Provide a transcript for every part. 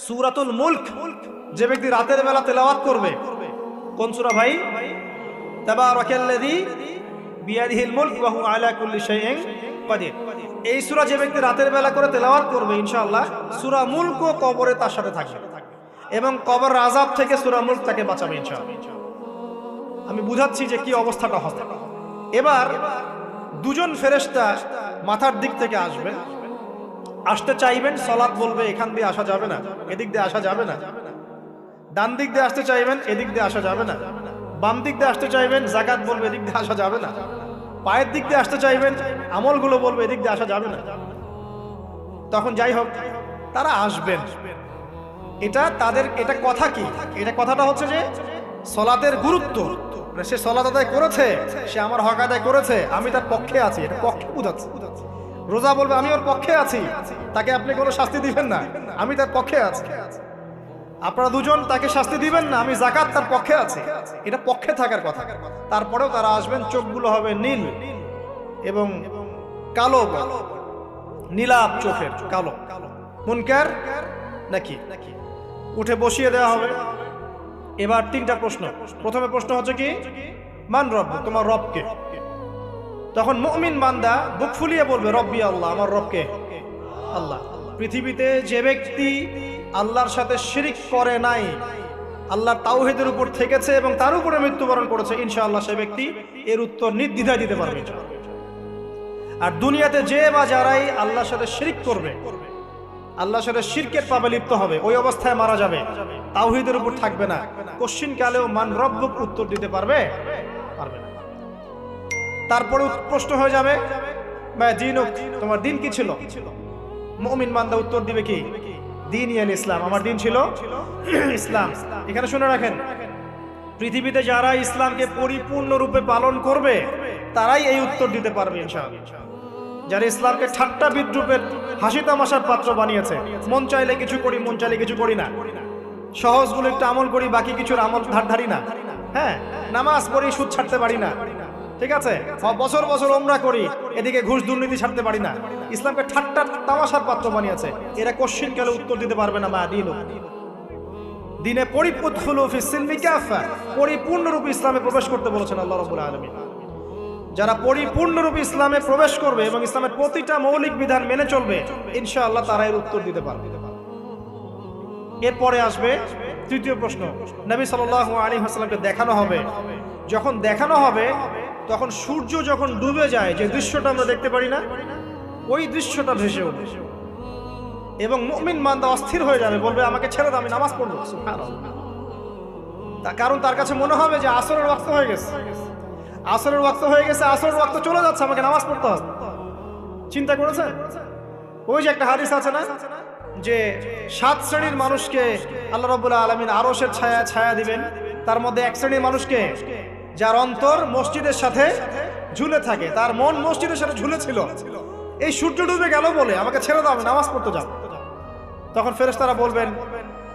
সূরাতুল মুলক যে ব্যক্তি রাতের বেলা তেলাওয়াত করবে, কোন সূরা ভাই? তাবারাকাল্লাযী বিয়াদিহিল মুলক ওয়া হুয়া আলা কুল্লি শাইইন কাদির। এই সূরা যে ব্যক্তি রাতের বেলা করে তেলাওয়াত করবে ইনশাআল্লাহ সূরা মুলক ও কবরে তার সাথে থাকবে এবং কবর আযাব থেকে সূরা মুলক তাকে বাঁচাবে ইনশাআল্লাহ। আমি বুঝাচ্ছি যে কি অবস্থাটা হবে। এবার দুজন ফেরেশতা মাথার দিক থেকে আসবেন, আসতে চাইবেন, সালাত বলবে এখান দিয়ে আসা যাবে না, এদিক দিয়ে আসা যাবে না। ডান দিক দিয়ে আসতে চাইবেন, এদিক দিয়ে আসা যাবে না। বাম দিক দিয়ে আসতে চাইবেন, যাকাত বলবে এদিক দিয়ে আসা যাবে না। পায়ের দিক দিয়ে আসতে চাইবেন, আমলগুলো বলবে এদিক দিয়ে আসা যাবে না। তখন যাই হোক তারা আসবেন। এটা কথা কি? এটা কথাটা হচ্ছে যে সালাতের গুরুত্ব, সে সালাত আদায় করেছে, সে আমার হক আদায় করেছে, আমি তার পক্ষে আছি, এটা পক্ষে বুঝাচ্ছে। রোজা বলবে আমি ওর পক্ষে আছি, তাকে আপনি কোনো শাস্তি দিবেন না, আমি তার পক্ষে আছি। আপনারা দুজন তাকে শাস্তি দিবেন না, আমি যাকাত তার পক্ষে আছি, এটা পক্ষে থাকার কথা। তারপরেও তারা আসবেন, চোখগুলো হবে নীল এবং কালো, নীলাভ চোখের, কালো। মুনকার নাকি উঠে বসিয়ে দেওয়া হবে। এবার তিনটা প্রশ্ন। প্রথমে প্রশ্ন হচ্ছে কি, মান রব, তোমার রব কে? তখন মুমিন বান্দা বুক ফুলিয়ে বলবে রব্বি আল্লাহ, আমার রব কে? আল্লাহ। পৃথিবীতে যে ব্যক্তি আল্লাহর সাথে শিরিক করে নাই, আল্লাহর তাওহীদের উপর থেকেছে এবং তার উপরে মৃত্যুবরণ করেছে, ইনশাআল্লাহ সে ব্যক্তি এর উত্তর নির্দ্বিধায় দিতে পারবে। আর দুনিয়াতে যে বা যারাই আল্লাহর সাথে শিরিক করবে, আল্লাহর সাথে শিরকের পাবে লিপ্ত হবে, ওই অবস্থায় মারা যাবে, তাওহীদের উপর থাকবে না, কোশ্চিন কালেও মান রব্বুক উত্তর দিতে পারবে না। তারপরে প্রশ্ন হয়ে যাবে মা দীনুক, তোমার দিন কি ছিল? মুমিন বান্দা উত্তর দিবে কি, দিন ইয়াল ইসলাম, আমার দিন ছিল ইসলাম। এখানে শুনে রাখেন, পৃথিবীতে যারা ইসলামকে পরিপূর্ণরূপে পালন করবে তারাই এই উত্তর দিতে পারবে ইনশাআল্লাহ। যারা ইসলামকে ঠাট্টা বিদ্রুপের হাসি তামাশার পাত্র বানিয়েছে, মন চাইলে কিছু করি, মন চাইলে কিছু করি না, সহজগুলো একটু আমল করি, বাকি কিছুর আমল ধারি না, হ্যাঁ, নামাজ পড়ি, সুদ ছাড়তে পারি না, ঠিক আছে, বছর বছর ওমরা করি, এদিকে ঘুষ দুর্নীতি ছাড়তে পারি না, ইসলামকে ঠাট্টা তামাশার পাত্র বানিয়েছে, এরা কোশ্চিন কালে উত্তর দিতে পারবে না মা দিন দিনে পরিপূর্ণরূপে ইসলামে প্রবেশ করতে বলেছেন আল্লাহ রাব্বুল আলামিন। যারা পরিপূর্ণরূপে ইসলামে প্রবেশ করবে এবং ইসলামের প্রতিটা মৌলিক বিধান মেনে চলবে, ইনশাআল্লাহ তারা এর উত্তর দিতে পারবে। এরপরে আসবে তৃতীয় প্রশ্ন। নবী সাল্লাল্লাহু আলাইহি ওয়াসাল্লামকে দেখানো হবে, যখন দেখানো হবে তখন সূর্য যখন ডুবে যায়, যে দৃশ্যটা আমরা দেখতে পারি না, ওই দৃশ্যটা ভেসে উঠবে এবং মুমিন বান্দা অস্থির হয়ে যাবে, বলবে আমাকে ছেড়ে দাও, আমি নামাজ পড়বো। সুবহানাল্লাহ। কারণ তার কাছে মনে হবে যে আসরের ওয়াক্ত হয়ে গেছে, আসরের ওয়াক্ত হয়ে গেছে, আসরের ওয়াক্ত চলে যাচ্ছে, আমাকে নামাজ পড়তে হবে। চিন্তা করেছেন? ওই যে একটা হাদিস আছে না, যে 7 শ্রেণীর মানুষকে আল্লাহ রাব্বুল আলামিন আরশের ছায়া দিবেন, তার মধ্যে এক শ্রেণীর মানুষকে যার অন্তর মসজিদের সাথে ঝুলে থাকে, তার মন মসজিদের সাথে ঝুলেছিল, এই সূর্য ডুবে গেল বলে আমাকে ছেড়ে দাও, আমি নামাজ পড়তে যাব। তখন ফেরেশতারা বলবেন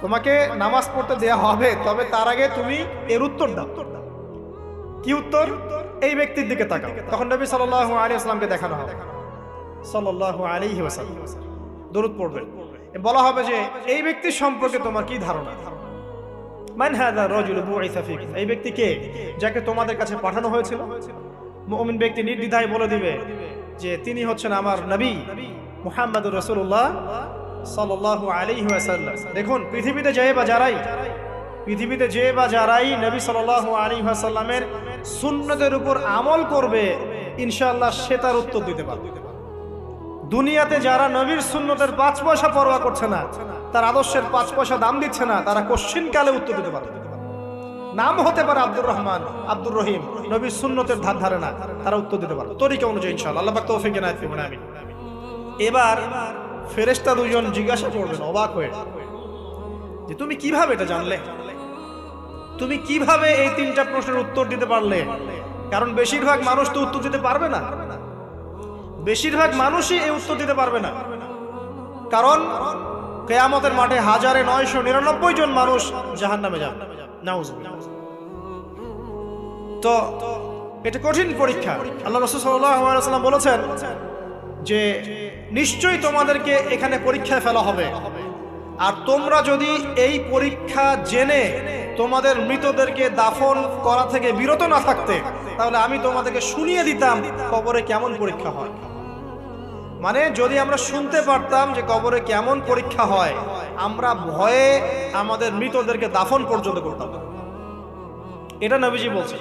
তোমাকে নামাজ পড়তে দেয়া হবে, তবে তার আগে তুমি এর উত্তর দাও। কি উত্তর? এই ব্যক্তির দিকে তাকাও। তখন নবী সাল্লাল্লাহু আলাইহি ওয়াসাল্লামকে দেখানো হবে, সাল্লাল্লাহু আলাইহি ওয়াসাল্লাম দরুদ পড়বেন, বলা হবে যে এই ব্যক্তি সম্পর্কে তোমার কি ধারণা? মান হাযা রাজুল বুইসা ফিকুম, এই ব্যক্তি কে যাকে তোমাদের কাছে পাঠানো হয়েছিল? মুমিন ব্যক্তি নির্দ্বিধায় বলে দিবে যে তিনি হচ্ছেন আমার নবী মুহাম্মদুর রাসূলুল্লাহ সাল্লাল্লাহু আলাইহি ওয়াসাল্লাম। দেখুন, পৃথিবীতে যে বা যারাই নবী সাল্লাল্লাহু আলাইহি ওয়াসাল্লামের সুন্নতের উপর আমল করবে, ইনশাআল্লাহ সে তার উত্তর দিতে পারবে। দুনিয়াতে যারা নবীর সুন্নতের 5 পয়সা পরোয়া করছে না, তার আদর্শের 5 পয়সা দাম দিচ্ছে না, তারা কোশ্চিন কালে উত্তর দিতে পারবে। নাম হতে পারে আব্দুর রহমান, আব্দুর রহিম, নবীর সুন্নতের ধার ধারে না, তারা উত্তর দিতে পারবে তরিকা অনুযায়ী ইনশাআল্লাহ। আল্লাহ পাক তৌফিক এনায়েত করুন, আমিন। এবার ফেরেশতা দুজন জিজ্ঞাসা করবেন অবাক হয়ে যে তুমি কিভাবে এটা জানলে, তুমি কিভাবে এই 3টা প্রশ্নের উত্তর দিতে পারলে? কারণ বেশিরভাগ মানুষ তো উত্তর দিতে পারবে না, বেশিরভাগ মানুষই এই উত্তর দিতে পারবে না। কারণ কিয়ামতের মাঠে 1999 জন মানুষ জাহান্নামে যাবে, নাউজুবিল্লাহ। তো এটা কঠিন পরীক্ষা। আল্লাহ রাসূল সাল্লাল্লাহু আলাইহি ওয়াসাল্লাম বলেছেন যে নিশ্চয়ই তোমাদেরকে এখানে পরীক্ষায় ফেলা হবে, আর তোমরা যদি এই পরীক্ষা জেনে তোমাদের মৃতদেরকে দাফন করা থেকে বিরত না থাকতে, তাহলে আমি তোমাদেরকে শুনিয়ে দিতাম কবরে কেমন পরীক্ষা হয়। মানে যদি আমরা শুনতে পারতাম যে কবরে কেমন পরীক্ষা হয়, আমরা ভয়ে আমাদের মৃতদেরকে দাফন পর্যন্ত করতাম। এটা নবীজি বলছে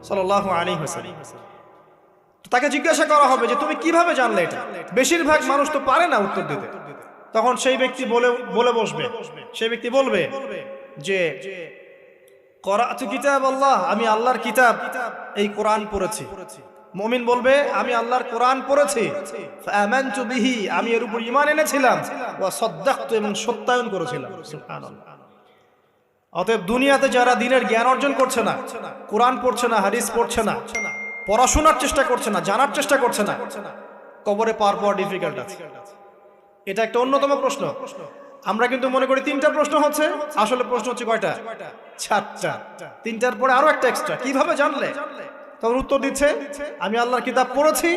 সাল্লাল্লাহু আলাইহি ওয়াসাল্লাম। তাকে জিজ্ঞাসা করা হবে যে তুমি কিভাবে জানলে এটা? বেশিরভাগ মানুষ তো পারে না উত্তর দিতে। তখন সেই ব্যক্তি বলে বসবে, সেই ব্যক্তি বলবে যে করাতু কিতাব আল্লাহ, আমি আল্লাহর কিতাব এই কোরআন পড়েছি। মুমিন বলবে আমি আল্লাহর কোরআন পড়েছি, ফাআমানতু বিহি, আমি এর উপর ঈমান এনেছিলাম, ওয়া সাদ্দাকতু, এবং সত্যায়ন করেছিলাম। সুবহানাল্লাহ। অতএব দুনিয়াতে যারা দ্বীনের জ্ঞান অর্জন করছে না, কোরআন পড়ছে না, হাদিস পড়ছে না, পড়াশোনার চেষ্টা করছে না, জানার চেষ্টা করছে না, কবরে পার পাওয়া ডিফিকাল্ট আছে। এটা একটা অন্যতম প্রশ্ন। আমরা কিন্তু মনে করি 3টা প্রশ্ন হচ্ছে, আসলে প্রশ্ন হচ্ছে কয়টা? 4টা। 3টার পরে আরো একটা এক্সট্রা। কিভাবে জানলে? তখন উত্তর দিচ্ছে আমি আল্লাহর কিতাব পড়েছি,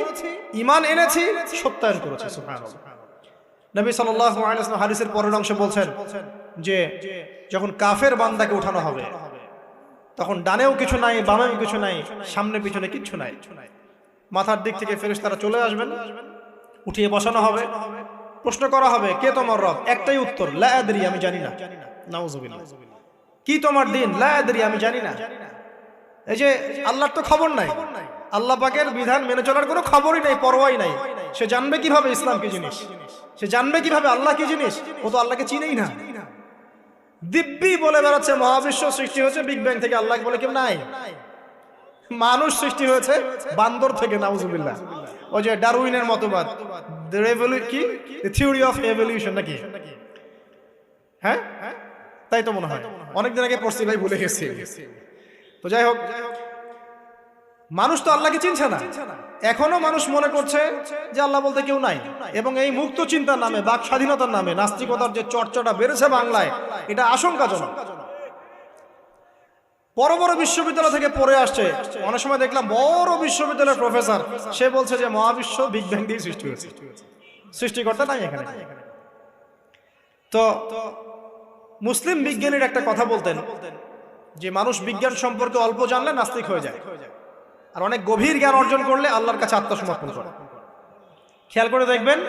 ঈমান এনেছি, সত্যায়ন করেছি। সুবহানাল্লাহ। নবী সাল্লাল্লাহু আলাইহি ওয়াসাল্লাম হাদিসের পরের অংশে বলছেন যে যখন কাফের বান্দাকে উঠানো হবে, তখন ডানেও কিছু নাই, বামেও কিছু নাই, সামনে পিছনে কিচ্ছু নাই। মাথার দিক থেকে ফেরেশতারা চলে আসবেন, উঠিয়ে বসানো হবে, প্রশ্ন করা হবে কে তোমার রব? একটাই উত্তর, লা আদরি, আমি জানি না। নাউযুবিল্লাহ। কি তোমার দিন? লা আদরি, আমি জানি না। এই যে আল্লাহর তো খবর নাই, আল্লাহ পাকের বিধান মেনে চলার কোনো খবরই নাই, পরোয়াই নাই। সে জানবে কিভাবে ইসলাম কি জিনিস? সে জানবে কিভাবে আল্লাহ কি জিনিস? ও তো আল্লাহকে চিনেই না। দিব্যি বলে বেড়াচ্ছে মহাবিশ্ব সৃষ্টি হয়েছে বিগ ব্যাং থেকে, আল্লাহ বলে কেউ নাই। মানুষ সৃষ্টি হয়েছে বান্দর থেকে, নাউযুবিল্লাহ। ওই যে ডারউইনের মতবাদ, কি থিওরি অফ এভলিউশন নাকি? হ্যাঁ, তাই তো মনে হয়। অনেকদিন আগে পড়ছি ভাই, ভুলে গেছি। তো যাই হোক, মানুষ তো আল্লাহকে চিনছে না। এখনো মানুষ মনে করছে যে আল্লাহ বলতে কেউ নাই। এবং এই মুক্ত চিন্তার নামে, বাক স্বাধীনতার নামে নাস্তিকতার যে চর্চাটা বেড়েছে বাংলায়, এটা আশঙ্কাজনক। বড় বড় বিশ্ববিদ্যালয় থেকে পড়ে আসছে, অনেক সময় দেখলাম বড় বিশ্ববিদ্যালয়ের প্রফেসর, সে বলছে যে মহাবিশ্ব বিগ ব্যাং দিয়ে সৃষ্টি হয়েছে, সৃষ্টিকর্তা নাই এখানে। তো মুসলিম বিজ্ঞানীর একটা কথা বলতেন যে মানুষ বিজ্ঞান সম্পর্কে অল্প জানলে নাস্তিক হয়ে যায়, আর অনেক গভীর জ্ঞান অর্জন করলে আল্লাহর কাছে আত্মসমর্পণ করে। খেয়াল করে দেখবেন,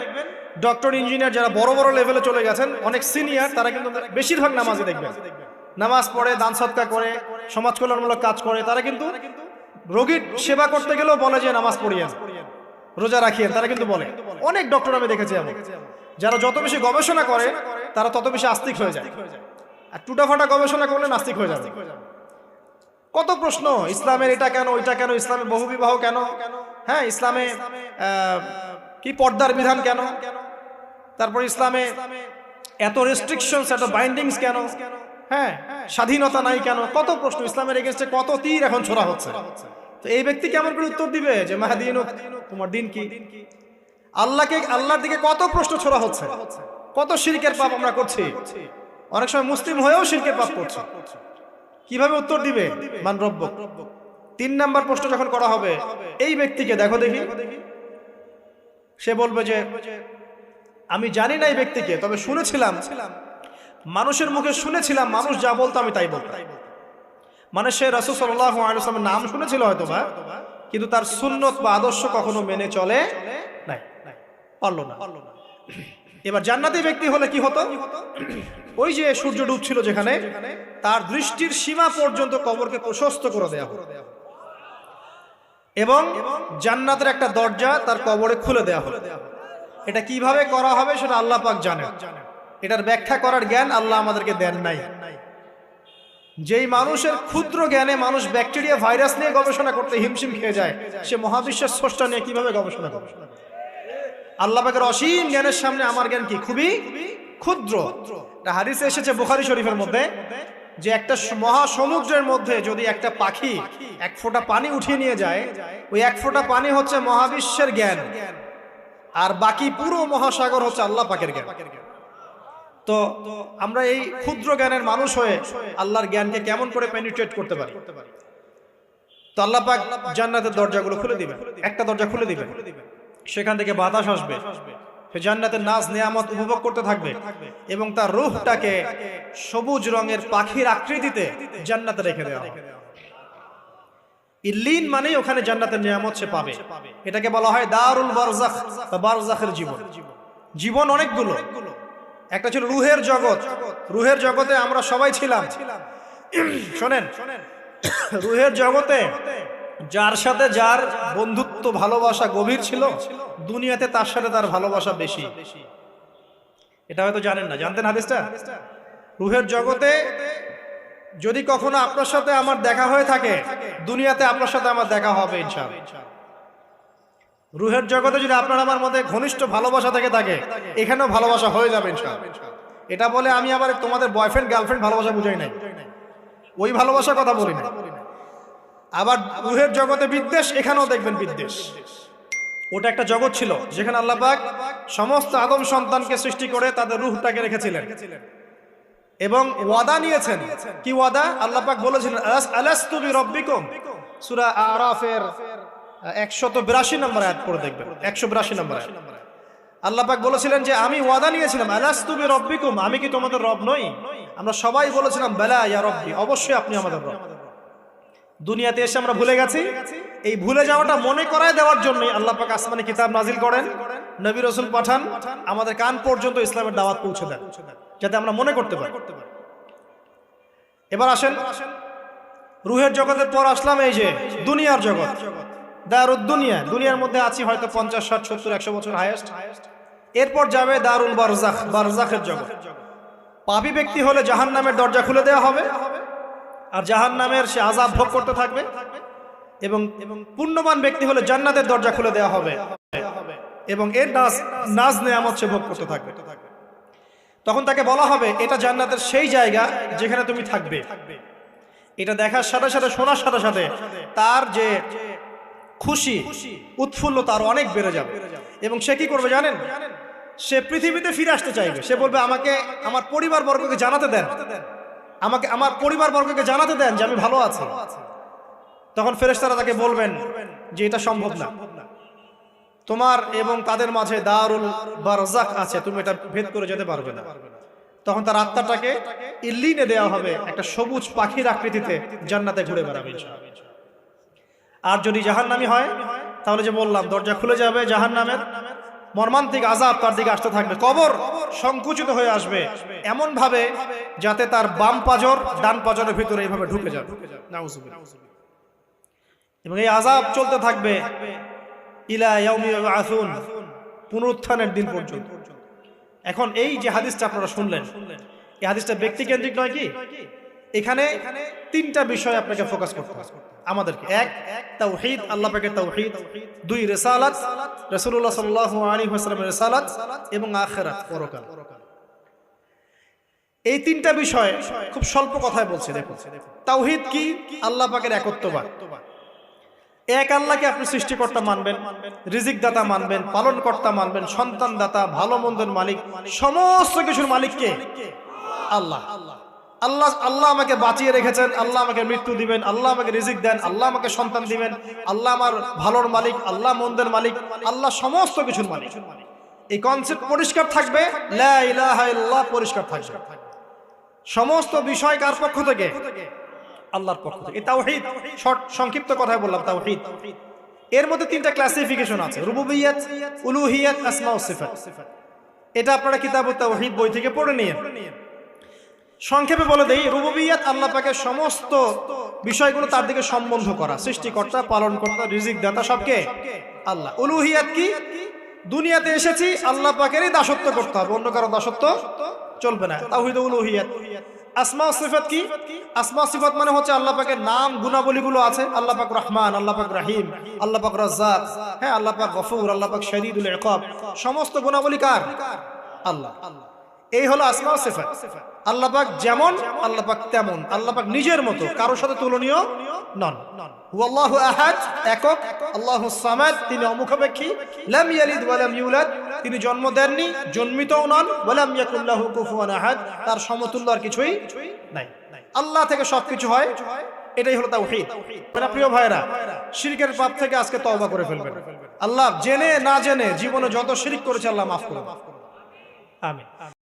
ডক্টর, ইঞ্জিনিয়ার যারা বড় বড় লেভেলে চলে গেছেন, অনেক সিনিয়র, তারা কিন্তু বেশিরভাগ নামাজি দেখবেন, নামাজ পড়ে, দান সদকা করে, সমাজ কল্যাণমূলক কাজ করে। তারা কিন্তু রোগীর সেবা করতে গেলেও বলে যে নামাজ পড়িয়েন, রোজা রাখিয়েন, তারা কিন্তু বলে। অনেক ডক্টর আমি দেখেছি এমন, যারা যত বেশি গবেষণা করে তারা তত বেশি আস্তিক হয়ে যায়, আর টুটাফাটা গবেষণা করলে নাস্তিক হয়ে যাবে। কত প্রশ্ন, ইসলামের এটা কেন, ওইটা কেন, ইসলামে বহুবিবাহ কেন, হ্যাঁ, ইসলামে কি পর্দার বিধান কেন, তারপর ইসলামে এত রেস্ট্রিকশনস, এত বাইন্ডিংস কেন, হ্যাঁ, স্বাধীনতা নাই কেন, কত প্রশ্ন। ইসলামের এগেইনস্টে কত তীর এখন ছোড়া হচ্ছে। তো এই ব্যক্তি কেমন করে উত্তর দিবে যে মাহদিনুক, তোমার দিন কি? আল্লাহর দিকে কত প্রশ্ন ছোড়া হচ্ছে, কত শিরকের পাপ আমরা করছি, অনেক সময় মুসলিম হয়েও শিরকের পাপ করছি। কিভাবে উত্তর দিবে? মান রব্বুক। 3 নাম্বার প্রশ্ন যখন করা হবে, এই ব্যক্তিকে দেখো দেখি, সে বলবে যে আমি জানি না এই ব্যক্তিকে, তবে শুনেছিলাম, মানুষের মুখে শুনেছিলাম, মানুষ যা বলতো আমি তাই বলতাম। মানে সে রাসূল সাল্লাল্লাহু আলাইহি ওয়াসাল্লামের নাম শুনেছিল হয়তোবা, কিন্তু তার সুন্নত বা আদর্শ কখনো মেনে চলে নাই, পারলো না। এবার জান্নাতি ব্যক্তি হলে কি হতো? ওই যে সূর্য ডুবছিল যেখানে, তার দৃষ্টির সীমা পর্যন্ত কবরকে প্রশস্ত করে দেয়া হলো, এবং জান্নাতের একটা দরজা তার কবরে খুলে দেয়া হলো। এটা কিভাবে করা হবে সেটা আল্লাহ পাক জানেন। এটার ব্যাখ্যা করার জ্ঞান আল্লাহ আমাদেরকে দেন নাই। যেই মানুষের ক্ষুদ্র জ্ঞানে মানুষ ব্যাকটেরিয়া, ভাইরাস নিয়ে গবেষণা করতে হিমশিম খেয়ে যায়, সে মহাবিশ্বের স্রষ্টা নিয়ে কিভাবে গবেষণা করবে? আল্লাহ পাকের অসীম জ্ঞানের সামনে আমার জ্ঞান কি? খুবই ক্ষুদ্র। হাদিসে এসেছে বুখারী শরীফের মধ্যে, যে একটা মহাসমুদ্রের মধ্যে যদি একটা পাখি 1 ফোঁটা পানি উঠিয়ে নিয়ে যায়, ওই 1 ফোঁটা পানি হচ্ছে মহাবিশ্বের জ্ঞান, আর বাকি পুরো মহাসাগর হচ্ছে আল্লাহ পাকের জ্ঞান। তো আমরা এই ক্ষুদ্র জ্ঞানের মানুষ হয়ে আল্লাহর জ্ঞানকে কেমন করে পেনিট্রেট করতে পারি? তো আল্লাহ পাক জান্নাতের দরজাগুলো খুলে দিবেন, একটা দরজা খুলে দিবেন, সেখান থেকে বাতাস আসবে, সে জান্নাতের নাজ নিয়ামত উপভোগ করতে থাকবে এবং তার রূহটাকে সবুজ রঙের পাখির আকৃতিতে জান্নাতে রেখে দেওয়া হবে। ইল্লিন মানে ওখানে জান্নাতের নিয়ামত সে পাবে। এটাকে বলা হয় দারুল বারজাখ বা বারজাখের জীবন। জীবন অনেকগুলো, একটা ছিল রুহের জগৎ। রুহের জগতে আমরা সবাই ছিলাম। শোনেন, রুহের জগতে যার সাথে যার বন্ধুত্ব ভালোবাসা গভীর ছিল, দুনিয়াতে তার সাথে তার ভালোবাসা বেশি। এটা হয়তো জানেন না, জানতেন হাদিসটা? রুহের জগতে যদি কখনো আপনার সাথে আমার দেখা হয়ে থাকে, দুনিয়াতে আপনার সাথে আমার দেখা হবে ইনশাআল্লাহ। রুহের জগতে যদি আপনার আমার মধ্যে ঘনিষ্ঠ ভালোবাসা থেকে থাকে, এখানেও ভালোবাসা হয়ে যাবে ইনশাআল্লাহ। এটা বলে আমি আবার তোমাদের বয়ফ্রেন্ড গার্লফ্রেন্ড ভালোবাসা বুঝাই নাই, ওই ভালোবাসার কথা বলি না। আবার রুহের জগতে বিদ্বেষ, এখানেও দেখবেন বিদ্বেষ। ওটা একটা জগৎ ছিল যেখানে আল্লাহ পাক সমস্ত আদম সন্তানকে সৃষ্টি করে তাদের রূহটাকে রেখেছিলেন এবং ওয়াদা নিয়েছেন। কি ওয়াদা? আল্লাহ পাক বলেছিলেন আলাস্তু বিরাব্বিকুম, সূরা আরাফের 182 নম্বর আয়াত পড়ে দেখবেন। 182 নম্বর আয়াত আল্লাহ পাক বলেছিলেন যে আমি ওয়াদা নিয়েছিলাম, আলাস্তু বিরাব্বিকুম, আমি কি তোমাদের রব নই? আমরা সবাই বলেছিলাম বালা ইয়া রব্বি, অবশ্যই আপনি আমাদের রব। দুনিয়াতে এসে আমরা ভুলে গেছি। এই ভুলে যাওয়াটা মনে করায় দেওয়ার জন্যই আল্লাহ পাক আসমানে কিতাব নাজিল করেন, নবী রাসূল পাঠান, আমাদের কান পর্যন্ত ইসলামের দাওয়াত পৌঁছে দেন, যাতে আমরা মনে করতে পারি। এবার আসেন, রুহের জগতের পর আসলাম এই যে দুনিয়ার জগৎ, দারুদ দুনিয়া। দুনিয়ার মধ্যে আছি হয়তো 50, 60, 70, 100 বছর হাইয়েস্ট। এরপর যাবে দারুল বারজাখ, বারজাখের জগৎ। পাপী ব্যক্তি হলে জাহান্নামের দরজা খুলে দেওয়া হবে আর জাহান্নামের সে আযাব ভোগ করতে থাকবে, এবং পুণ্যবান ব্যক্তি হলে জান্নাতের দরজা খুলে দেওয়া হবে এবং এর নাজ নেয়ামত সে ভোগ করতে থাকবে। তখন তাকে বলা হবে এটা জান্নাতের সেই জায়গা যেখানে তুমি থাকবে। এটা দেখার সাথে সাথে, শোনার সাথে সাথে তার যে খুশি উৎফুল্লতা আরো অনেক বেড়ে যাবে। এবং সে কি করবে জানেন? সে পৃথিবীতে ফিরে আসতে চাইবে। সে বলবে আমাকে আমার পরিবার বর্গকে জানাতে দেন, আমাকে আমার পরিবার বর্গকে জানাতে দেন যে আমি ভালো আছি। তখন ফেরেশতারা তাকে বলবেন যে এটা সম্ভব না, তোমার এবং তাদের মাঝে দারুল বারজাখ আছে, তুমি এটা ভেদ করে যেতে পারবে না। তখন তার আত্মাটাকে ইল্লিনে দেওয়া হবে, একটা সবুজ পাখির আকৃতিতে জান্নাতে ঘুরে বেড়াবে। আর যদি জাহান্নামী হয় তাহলে যে বললাম দরজা খুলে যাবে, জাহান্নামের মর্মান্তিক আযাব তার দিকে আসতে থাকবে। কবর সংকুচিত হয়ে আসবে এমন ভাবে যাতে তার বাম পাজর ডান পাজরের ভিতরে এইভাবে ঢুকে যাবে। নাউযুবিল্লাহ। এবং এই আযাব চলতে থাকবে ইলা ইয়াউমি ইউবআসুন, পুনরুত্থানের দিন পর্যন্ত। এখন এই যে হাদিসটা আপনারা শুনলেন, এই হাদিসটা ব্যক্তিকেন্দ্রিক নয় কি? এখানে তিনটা বিষয় আপনাকে ফোকাস করতে হবে আমাদেরকে। এক, তাওহীদ, আল্লাহ পাকের তাওহীদ। দুই, রিসালাত, রাসূলুল্লাহ সাল্লাল্লাহু আলাইহি ওয়াসাল্লামের রিসালাত। এবং আখিরাত, পরকাল। এই তিনটা বিষয় খুব স্বল্প কথায় বলছি। দেখুন, তাওহীদ কি? আল্লাহ পাকের একত্ববাদ। এক আল্লাহকে আপনি সৃষ্টিকর্তা মানবেন, রিজিক দাতা মানবেন, পালন কর্তা মানবেন, সন্তান দাতা, ভালো মন্দের মালিক, সমস্ত কিছুর মালিক কে? আল্লাহ। আল্লাহ আল্লাহ আমাকে বাঁচিয়ে রেখেছেন, আল্লাহ আমাকে মৃত্যু দিবেন, আল্লাহ আমাকে রিজিক দেন, আল্লাহ আমাকে সন্তান দিবেন, আল্লাহ আমার ভালোর মালিক, আল্লাহ মন্দের মালিক, আল্লাহ সমস্ত কিছুর মালিক। এই কনসেপ্ট পরিষ্কার থাকবে, লা ইলাহা ইল্লাল্লাহ পরিষ্কার থাকবে। সমস্ত বিষয় কার পক্ষ থেকে? আল্লাহর পক্ষ থেকে। তাওহীদ, শর্ট সংক্ষিপ্ত কথায় বললাম তাওহীদ। এর মধ্যে তিনটা ক্লাসিফিকেশন আছে, রুবুবিয়্যাত, উলুহিয়্যাত, আসমা ও সিফাত। এটা আপনারা কিতাবুত তাওহীদ বই থেকে পড়ে নিন। সংক্ষেপে বলে দেই, রুবুবিয়্যাত আল্লাহ পাকের সমস্ত বিষয়গুলো তার দিকে সম্বন্ধ করা, সৃষ্টিকর্তা, পালনকর্তা, রিজিক দাতা সবকে আল্লাহ। উলুহিয়্যাত কি? দুনিয়াতে এসেছি আল্লাহ পাকেরই দাসত্ব করতে হবে, অন্য কারো দাসত্ব চলবে না। তাওহীদ উলুহিয়্যাত। আসমা ও সিফাত কি? আসমা সিফাত মানে হচ্ছে আল্লাহ পাকের নাম গুণাবলীগুলো আছে। আল্লাহ পাক রহমান, আল্লাহ পাক রহিম, আল্লাহ পাক রাজ্জাক, হ্যাঁ, আল্লাহ পাক গফুর, আল্লাহ পাক শদীদুল ইকাব। সমস্ত গুণাবলী কার? আল্লাহ। এই হলো আসমা ও সিফাত। আল্লাহ পাক যেমন, আল্লাহ পাক তেমন, আল্লাহ পাক নিজের মতো, কারোর সাথে তুলনীয় নন। হুয়াল্লাহু আহাদ, একক। আল্লাহুস সামাদ, তিনি অমুখাপেক্ষী। লাম ইয়ালিদ ওয়া লাম ইউলাদ, তিনি জন্ম দেননি, জন্মিতও নন। ওয়া লাম ইয়াকুল লাহু কুফুয়ান আহাদ, তার সমতুল্য আর কিছুই নাই। আল্লাহ থেকে সবকিছু হয়, এটাই হলো তাওহীদ। প্রিয় ভাইরা, শিরকের পাপ থেকে আজকে তওবা করে ফেলবেন। আল্লাহ জেনে না জেনে জীবনে যত শিরক করেছে আল্লাহ মাফ করুন। আমিন।